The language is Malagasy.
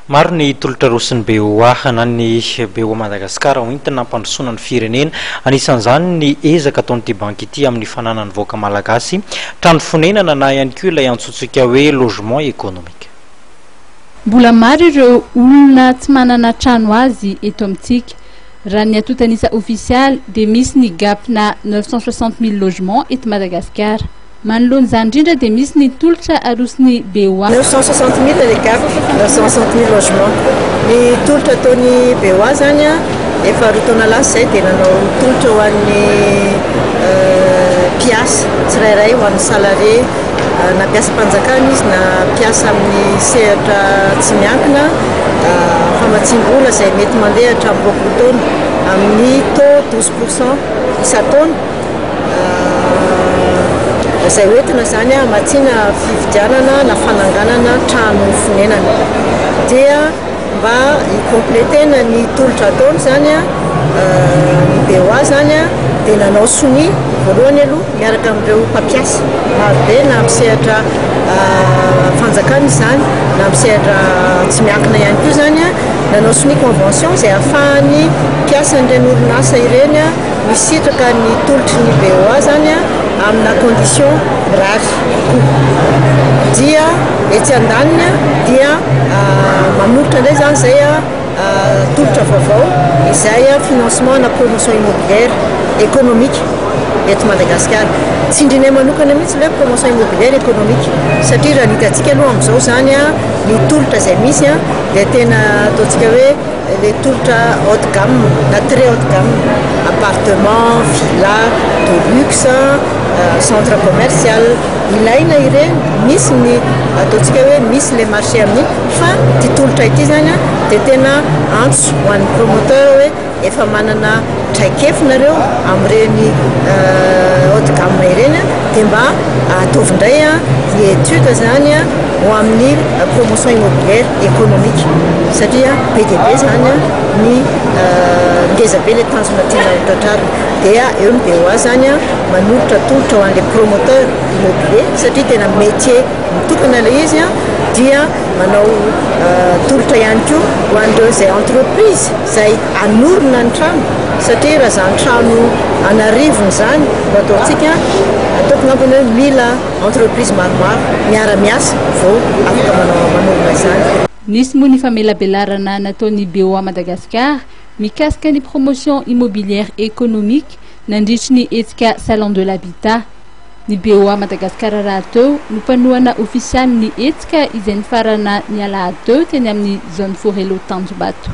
Maro ny tolotra rosin'ny BOA na ny BOA Madagasikara hoentina hampandrosoana ny firenena. Anisan'izany ny ezaka ataon'ity banky ity amin'ny fananany voaka malagasy trano fonenana na ihany koa ilay antsointsika hoe logement économique. Mbola maro ireo olona tsy manana trano azy eto amintsika. Raha ny atotanisa ofisialy dia misy ny gapina 960 000 logements eto Madagasikara. Manoloana izany indrindra dia misy ny tolotra arosiny BOA. 960 000 les gap, 960 000 logements. Ny tolotra ataon'ny BOA zany efa roa taona lasa izay dia nanao tolotra ho an'ny mpiasa tsirairay ho an'ny salarié na mpiasa mpanjakana izy na mpiasa amin'ny sehatra tsy miankina famatsiam-bola izay mety mandeha hatramin'ny 20 taona amin'ny taux 12% isa-taona. Izay hoentina zany hamatsiana fividianana na fananganana trano fonenana dia mba hicomplétena ny tolotra ataony zany ny BOA zany dia nanao soni voalohany aloha miaraka amin'ireo mpampiasa marobe na amin'ny sehatra fanjakana izany na amin'ny sehatra tsy miankina ihany koa zany nanao soni convention izay ahafahany mpiasan'ireny orinasa ireny misitraka ny tolotry ny BOA zany amina condition mirary dia etsy andaniny dia manolotra indray zany izay tolotra vaovao izay financement na promotion immobilière économique eto Madagasikara. Tsy indrinay manokana mihitsy ilay promotion immobilière économique satria raha hitantsika aloha amin'izao zany ny tolotra izay misy dia tena ataontsika hoe les tolotra haut de gamme na très haut de gamme, appartement, villa de luxe, centre commercial. Ilaina ireny misy ny ataontsika hoe misy le marché amin'iny fa ty tolotra ity zany dia tena antso ho an'ny promoteur hoe efa manana traikefinareo amin'ireny haut de gamme ireny dia mba ataovindray ny étude zany ho amin'ny promotion immobilière économique satria be dia be zany ny ngeza be le tanjona tiana hotratrarina dia eo ny BOA zany manolotra tolotra ho an'le promoteur immobilier satria tena métier mitokana ilay izy dia manao tolotra ihany koa ho an'ireo izay entreprise izay anorona ny trano satria raha zany trano anarivony zany mba ataontsika ataoko ngambany hoe mila entreprise maromaro miara-miasa vao afaka manorona izany. Nisy moa ny famelabelarana nataon'ny BOA Madagasikara mikasika ny promotion immobilière économique nandritry ny etsika salon de l'habitat. Ny BOA Madagasikara raha teo no mpanohana ofisialy ny etsika izay ny farana niala teo teny amin'ny zone forelo Tanjombato.